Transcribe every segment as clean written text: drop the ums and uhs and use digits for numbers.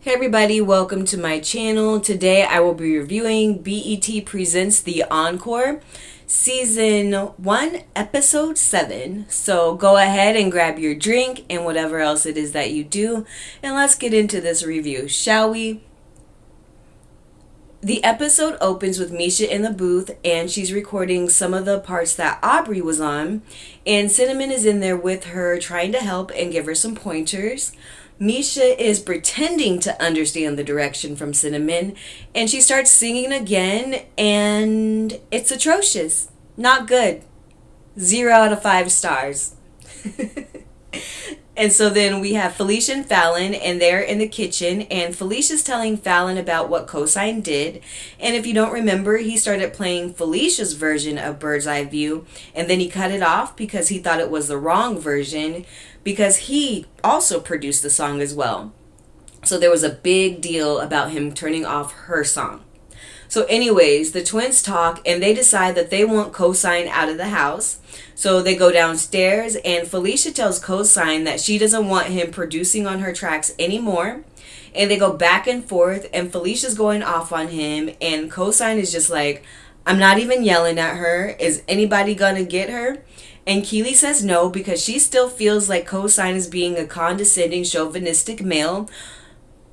Hey everybody, welcome to my channel. Today I will be reviewing BET Presents The Encore, Season 1, Episode 7. So go ahead and grab your drink and whatever else it is that you do, and let's get into this review, shall we? The episode opens with Misha in the booth, and she's recording some of the parts that Aubrey was on, and Cinnamon is in there with her trying to help and give her some pointers. Misha is pretending to understand the direction from Cinnamon, and she starts singing again, and it's atrocious. Not good. 0 out of 5 stars. And so then we have Felicia and Fallon, and they're in the kitchen, and Felicia's telling Fallon about what Cosine did. And if you don't remember, he started playing Felicia's version of Bird's Eye View, and then he cut it off because he thought it was the wrong version, because he also produced the song as well. So there was a big deal about him turning off her song. So anyways, the twins talk and they decide that they want Cosine out of the house. So they go downstairs and Felicia tells Cosine that she doesn't want him producing on her tracks anymore. And they go back and forth and Felicia's going off on him and Cosine is just like, I'm not even yelling at her. Is anybody gonna get her? And Keely says no because she still feels like Cosine is being a condescending, chauvinistic male,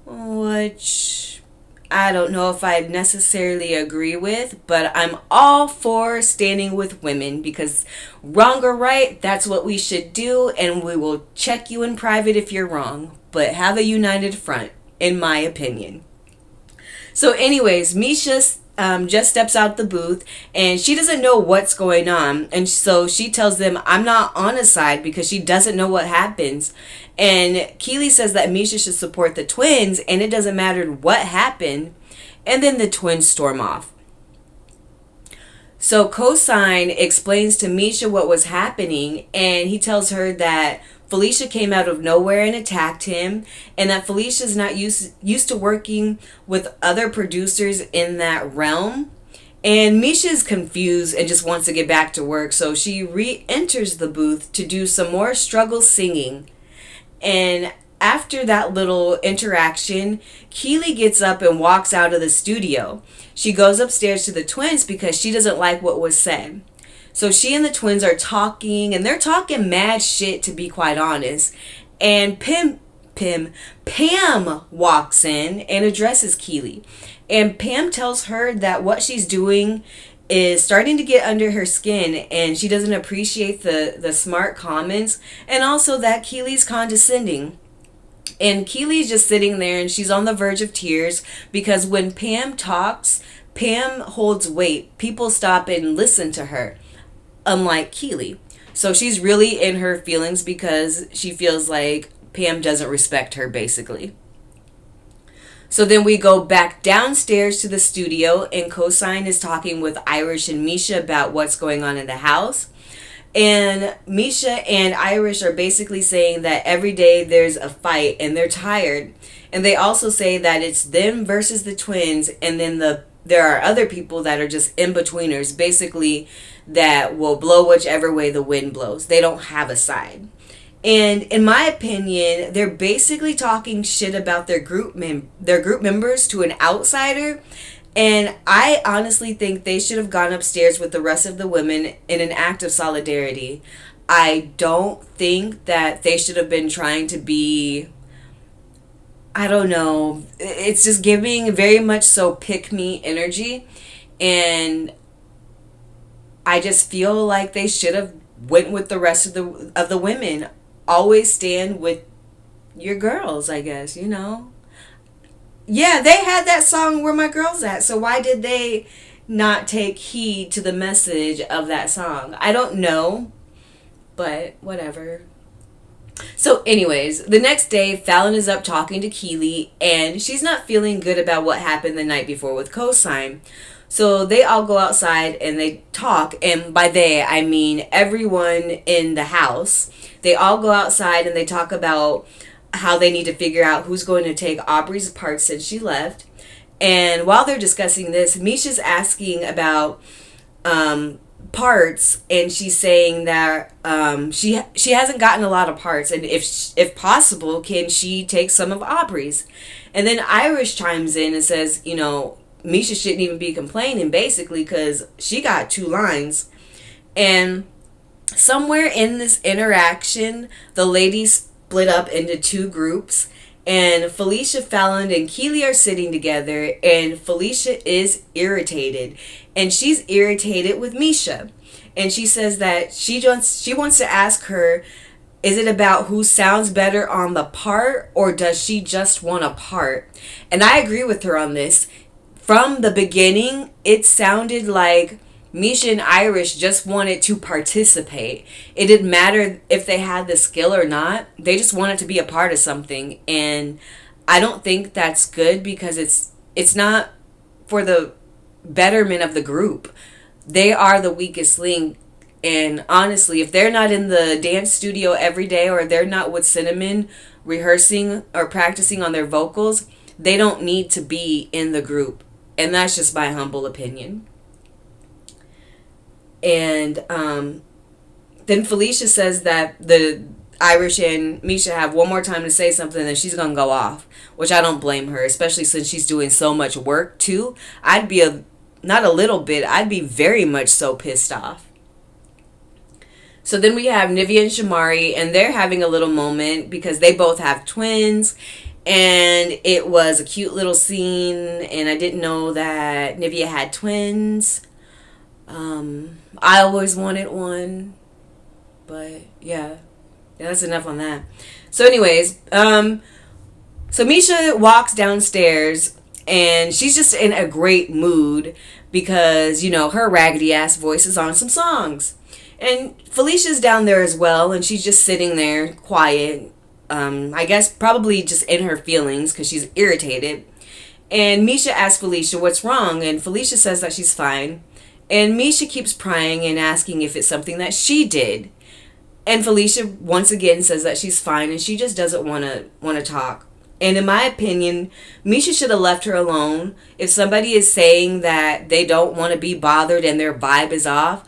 which I don't know if I necessarily agree with, but I'm all for standing with women because wrong or right, that's what we should do, and we will check you in private if you're wrong, but have a united front, in my opinion. So anyways, Misha just steps out the booth and she doesn't know what's going on, and so she tells them I'm not on a side because she doesn't know what happens. And Keely says that Misha should support the twins and it doesn't matter what happened, and then the twins storm off. So Cosine explains to Misha what was happening, and he tells her that Felicia came out of nowhere and attacked him, and that Felicia's not used to working with other producers in that realm. And Misha's confused and just wants to get back to work, so she re-enters the booth to do some more struggle singing. And after that little interaction, Keely gets up and walks out of the studio. She goes upstairs to the twins because she doesn't like what was said. So she and the twins are talking, and they're talking mad shit, to be quite honest. And Pam walks in and addresses Keely. And Pam tells her that what she's doing is starting to get under her skin, and she doesn't appreciate the smart comments, and also that Keely's condescending. And Keely's just sitting there and she's on the verge of tears because when Pam talks, Pam holds weight. People stop and listen to her, unlike Keely. So she's really in her feelings because she feels like Pam doesn't respect her, basically. So then we go back downstairs to the studio, and Cosine is talking with Irish and Misha about what's going on in the house. And Misha and Irish are basically saying that every day there's a fight and they're tired. And they also say that it's them versus the twins, and then there are other people that are just in-betweeners, basically, that will blow whichever way the wind blows. They don't have a side. And in my opinion, they're basically talking shit about their group members to an outsider. And I honestly think they should have gone upstairs with the rest of the women in an act of solidarity. I don't think that they should have been trying to be, I don't know, it's just giving very much so pick-me energy. And I just feel like they should have went with the rest of the women. Always stand with your girls, I guess, you know. Yeah, they had that song Where My Girls At, so why did they not take heed to the message of that song? I don't know, but whatever. So anyways, the next day, Fallon is up talking to Keely, and she's not feeling good about what happened the night before with Cosine. So they all go outside and they talk, and by they, I mean everyone in the house. They all go outside and they talk about how they need to figure out who's going to take Aubrey's part since she left. And while they're discussing this, Misha's asking about parts, and she's saying that she hasn't gotten a lot of parts, and if possible, can she take some of Aubrey's? And then Irish chimes in and says, Misha shouldn't even be complaining, basically, because she got 2 lines. And somewhere in this interaction, the ladies split up into 2 groups, and Felicia, Fallon, and Keely are sitting together, and Felicia is irritated, and she's irritated with Misha, and she says that she wants to ask her, is it about who sounds better on the part, or does she just want a part? And I agree with her on this. From the beginning, it sounded like Misha and Irish just wanted to participate. It didn't matter if they had the skill or not. They just wanted to be a part of something. And I don't think that's good, because it's not for the betterment of the group. They are the weakest link. And honestly, if they're not in the dance studio every day, or they're not with Cinnamon rehearsing or practicing on their vocals, they don't need to be in the group. And that's just my humble opinion. And then Felicia says that the Irish and Misha have one more time to say something, and then she's going to go off, which I don't blame her, especially since she's doing so much work too. I'd be not a little bit, I'd be very much so pissed off. So then we have Nivea and Shamari, and they're having a little moment because they both have twins, and it was a cute little scene, and I didn't know that Nivea had twins. I always wanted one, but yeah, that's enough on that. So anyways, so Misha walks downstairs, and she's just in a great mood because, her raggedy ass voice is on some songs. And Felicia's down there as well, and she's just sitting there quiet, I guess probably just in her feelings because she's irritated. And Misha asks Felicia what's wrong, and Felicia says that she's fine. And Misha keeps prying and asking if it's something that she did. And Felicia once again says that she's fine, and she just doesn't want to talk. And in my opinion, Misha should have left her alone. If somebody is saying that they don't want to be bothered and their vibe is off,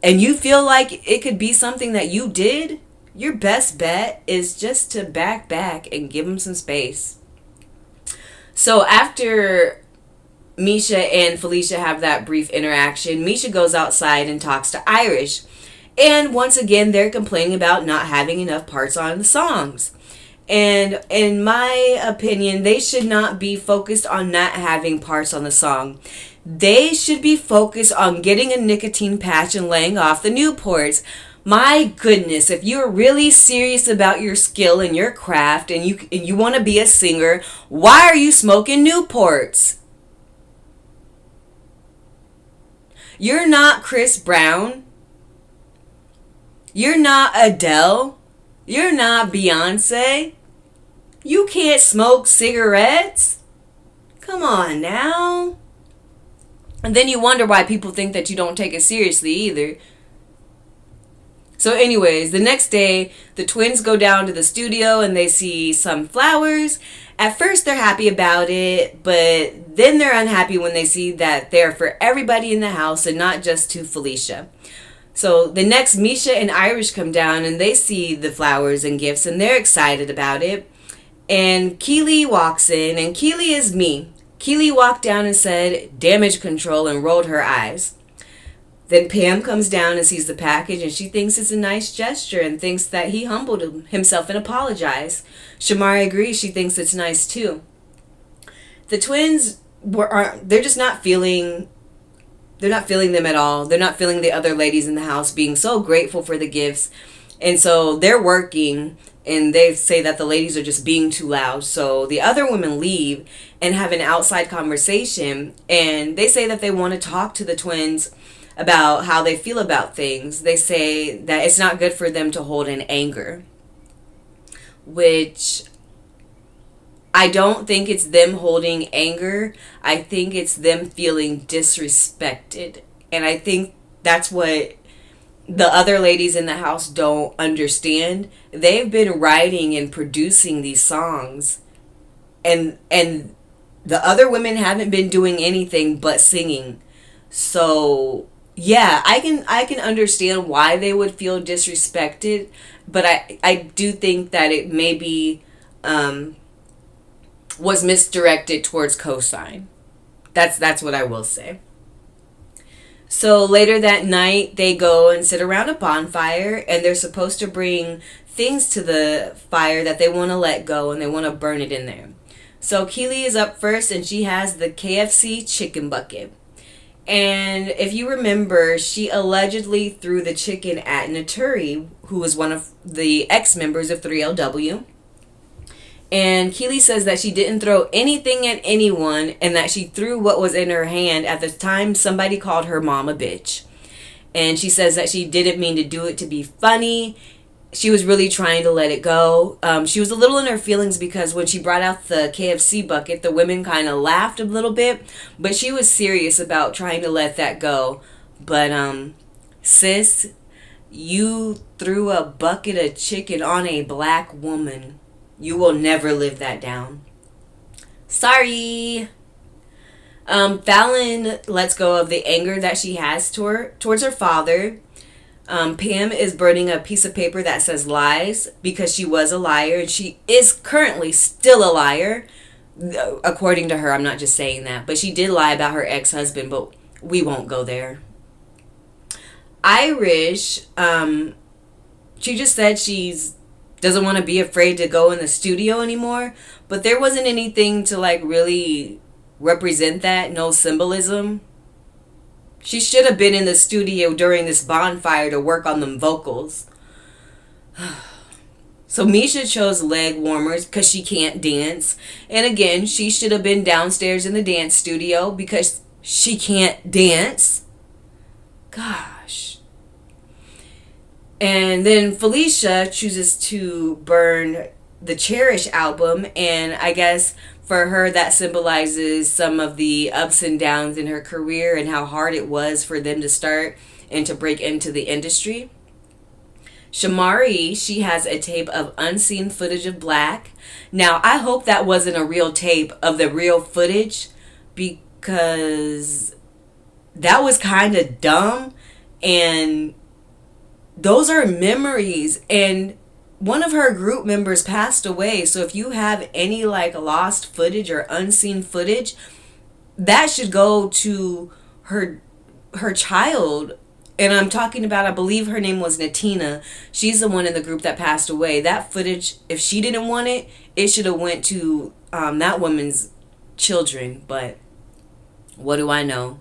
and you feel like it could be something that you did, your best bet is just to back and give them some space. So after Misha and Felicia have that brief interaction, Misha goes outside and talks to Irish. And once again, they're complaining about not having enough parts on the songs. And in my opinion, they should not be focused on not having parts on the song. They should be focused on getting a nicotine patch and laying off the Newports. My goodness, if you're really serious about your skill and your craft and you want to be a singer, why are you smoking Newports? You're not Chris Brown. You're not Adele. You're not Beyonce. You can't smoke cigarettes. Come on now. And then you wonder why people think that you don't take it seriously either. So anyways, the next day, the twins go down to the studio and they see some flowers. At first, they're happy about it, but then they're unhappy when they see that they're for everybody in the house and not just to Felicia. So the next, Misha and Irish come down and they see the flowers and gifts and they're excited about it. And Keely walks in, and Keely is me. Keely walked down and said, "Damage control," and rolled her eyes. Then Pam comes down and sees the package, and she thinks it's a nice gesture and thinks that he humbled himself and apologized. Shamari agrees. She thinks it's nice too. The twins they're just not feeling. They're not feeling them at all. They're not feeling the other ladies in the house being so grateful for the gifts, and so they're working. And they say that the ladies are just being too loud. So the other women leave and have an outside conversation. And they say that they want to talk to the twins about how they feel about things. They say that it's not good for them to hold in anger. Which I don't think it's them holding anger. I think it's them feeling disrespected. And I think that's what the other ladies in the house don't understand. They've been writing and producing these songs, and the other women haven't been doing anything but singing. So Yeah, I can understand why they would feel disrespected, but I do think that it maybe um, was misdirected towards cosign. That's what I will say. So later that night, they go and sit around a bonfire, and they're supposed to bring things to the fire that they want to let go and they want to burn it in there. So Keely is up first, and she has the KFC chicken bucket. And if you remember, she allegedly threw the chicken at Naturi, who was one of the ex-members of 3LW. And Keely says that she didn't throw anything at anyone and that she threw what was in her hand. At the time, somebody called her mom a bitch. And she says that she didn't mean to do it to be funny. She was really trying to let it go. She was a little in her feelings because when she brought out the KFC bucket, the women kind of laughed a little bit. But she was serious about trying to let that go. But, sis, you threw a bucket of chicken on a black woman. You will never live that down. Sorry. Fallon lets go of the anger that she has towards her father. Pam is burning a piece of paper that says lies because she was a liar and she is currently still a liar. According to her, I'm not just saying that, but she did lie about her ex-husband, but we won't go there. Irish, she just said she's doesn't want to be afraid to go in the studio anymore, but there wasn't anything to like really represent that, no symbolism. She should have been in the studio during this bonfire to work on them vocals. So Misha chose leg warmers because she can't dance. And again, she should have been downstairs in the dance studio because she can't dance. Gosh. And then Felicia chooses to burn the Cherish album, and I guess for her that symbolizes some of the ups and downs in her career and how hard it was for them to start and to break into the industry. Shamari, she has a tape of unseen footage of Black. Now, I hope that wasn't a real tape of the real footage because that was kind of dumb, and those are memories, and one of her group members passed away. So if you have any like lost footage or unseen footage, that should go to her child. And I'm talking about, I believe her name was Natina. She's the one in the group that passed away. That footage, if she didn't want it, it should have went to that woman's children. But what do I know?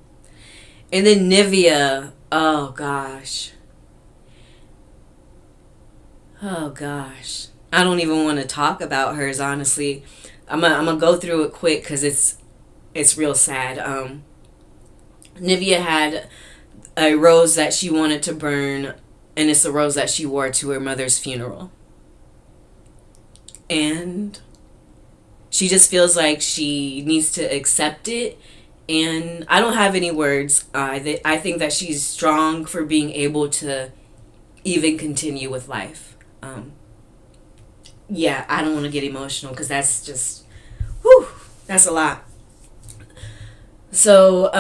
And then Nivea. Oh gosh. Oh gosh, I don't even want to talk about hers, honestly. I'm gonna go through it quick because it's real sad. Nivea had a rose that she wanted to burn, and it's a rose that she wore to her mother's funeral. And she just feels like she needs to accept it, and I don't have any words. I think that she's strong for being able to even continue with life. Yeah, I don't want to get emotional because that's just, whew, that's a lot. So,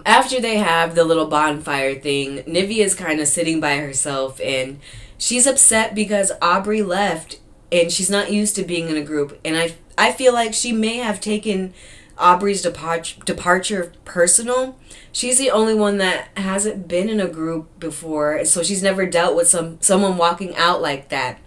after they have the little bonfire thing, Nivea is kind of sitting by herself and she's upset because Aubrey left and she's not used to being in a group. And I feel like she may have taken Aubrey's departure personal. She's the only one that hasn't been in a group before, so she's never dealt with someone walking out like that.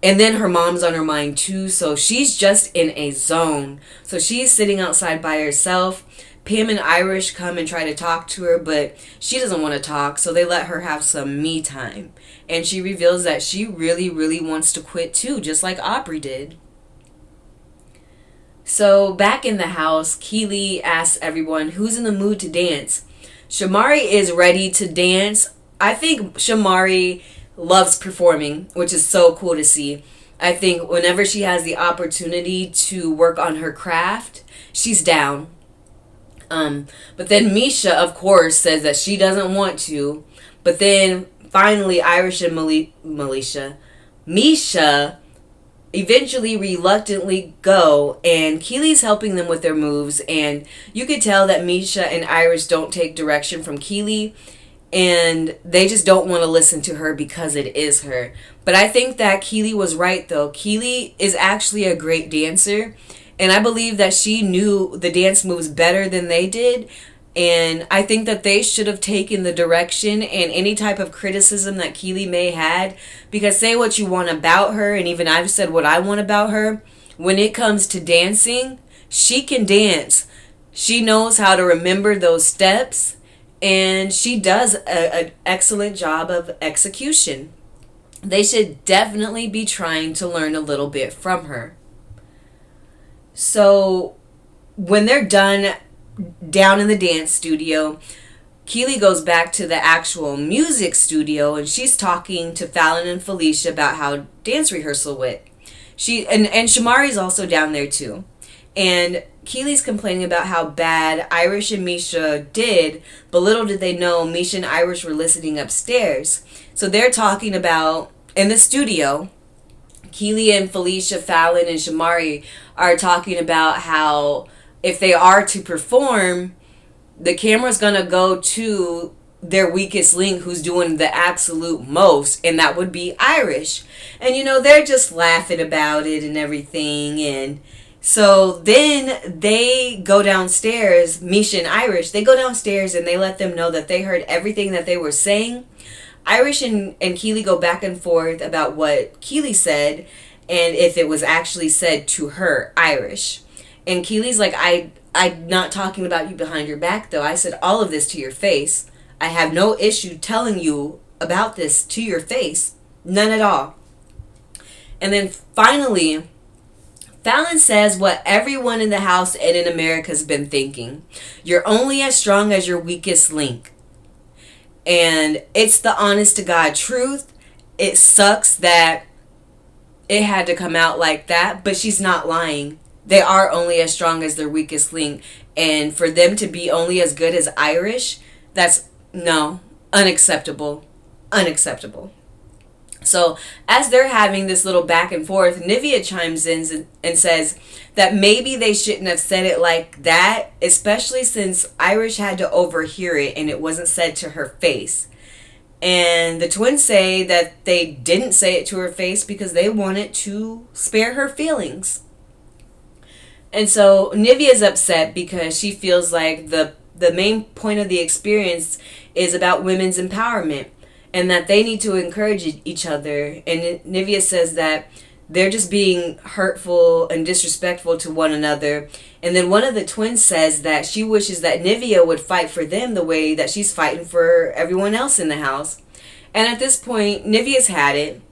And then her mom's on her mind too, so she's just in a zone. So she's sitting outside by herself. Pam and Irish come and try to talk to her, but she doesn't want to talk, so they let her have some me time. And she reveals that she really, really wants to quit too, just like Aubrey did. So back in the house, Keely asks everyone who's in the mood to dance. Shamari is ready to dance. I think Shamari loves performing, which is so cool to see. I think whenever she has the opportunity to work on her craft, she's down. But then Misha, of course, says that she doesn't want to. But then finally Irish and Misha eventually reluctantly go, and Keely's helping them with their moves, and you could tell that Misha and Irish don't take direction from Keely, and they just don't want to listen to her because it is her. But I think that Keely was right, though. Keely is actually a great dancer, and I believe that she knew the dance moves better than they did. And I think that they should have taken the direction and any type of criticism that Keely may had, because say what you want about her, and even I've said what I want about her, when it comes to dancing, she can dance. She knows how to remember those steps, and she does an excellent job of execution. They should definitely be trying to learn a little bit from her. So when they're done down in the dance studio, Keely goes back to the actual music studio, and she's talking to Fallon and Felicia about how dance rehearsal went. And Shamari's also down there too. And Keely's complaining about how bad Irish and Misha did, but little did they know Misha and Irish were listening upstairs. So they're talking about, in the studio, Keely and Felicia, Fallon and Shamari are talking about how if they are to perform, the camera's gonna go to their weakest link, who's doing the absolute most, and that would be Irish. And they're just laughing about it and everything. And so then they go downstairs, Misha and Irish, they go downstairs and they let them know that they heard everything that they were saying. Irish and Keely go back and forth about what Keely said and if it was actually said to her, Irish. And Keely's like, I'm not talking about you behind your back, though. I said all of this to your face. I have no issue telling you about this to your face. None at all. And then finally, Fallon says what everyone in the house and in America has been thinking. You're only as strong as your weakest link. And it's the honest to God truth. It sucks that it had to come out like that, but she's not lying. They are only as strong as their weakest link. And for them to be only as good as Irish, that's unacceptable. Unacceptable. So as they're having this little back and forth, Nivea chimes in and says that maybe they shouldn't have said it like that, especially since Irish had to overhear it and it wasn't said to her face. And the twins say that they didn't say it to her face because they wanted to spare her feelings. And so Nivea's upset because she feels like the main point of the experience is about women's empowerment and that they need to encourage each other. And Nivea says that they're just being hurtful and disrespectful to one another. And then one of the twins says that she wishes that Nivea would fight for them the way that she's fighting for everyone else in the house. And at this point, Nivea's had it.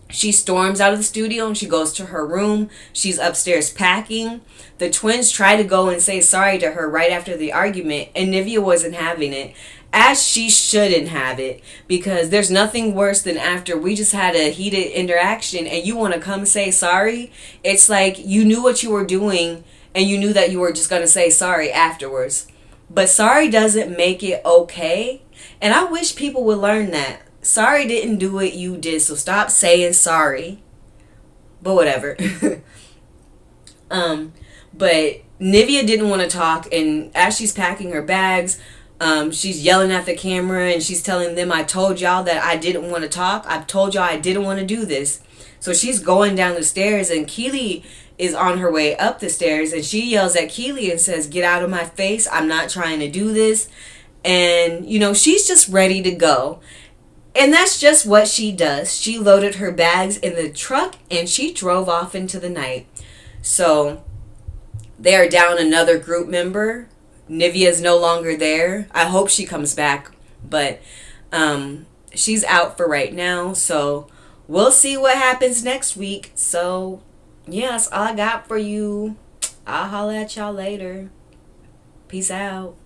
She storms out of the studio and she goes to her room. She's upstairs packing. The twins try to go and say sorry to her right after the argument, and Nivea wasn't having it, as she shouldn't have it, because there's nothing worse than after we just had a heated interaction and you want to come say sorry. It's like you knew what you were doing and you knew that you were just going to say sorry afterwards. But sorry doesn't make it okay, and I wish people would learn that. Sorry didn't do what you did, so stop saying sorry. But whatever. But Nivea didn't want to talk, and as she's packing her bags, she's yelling at the camera and she's telling them, I told y'all that I didn't want to talk. I've told y'all I didn't want to do this. So she's going down the stairs, and Keely is on her way up the stairs, and she yells at Keely and says, get out of my face. I'm not trying to do this. And, she's just ready to go. And that's just what she does. She loaded her bags in the truck and she drove off into the night. So they are down another group member. Nivea's no longer there. I hope she comes back, but she's out for right now. So we'll see what happens next week. So yeah, that's all I got for you. I'll holler at y'all later. Peace out.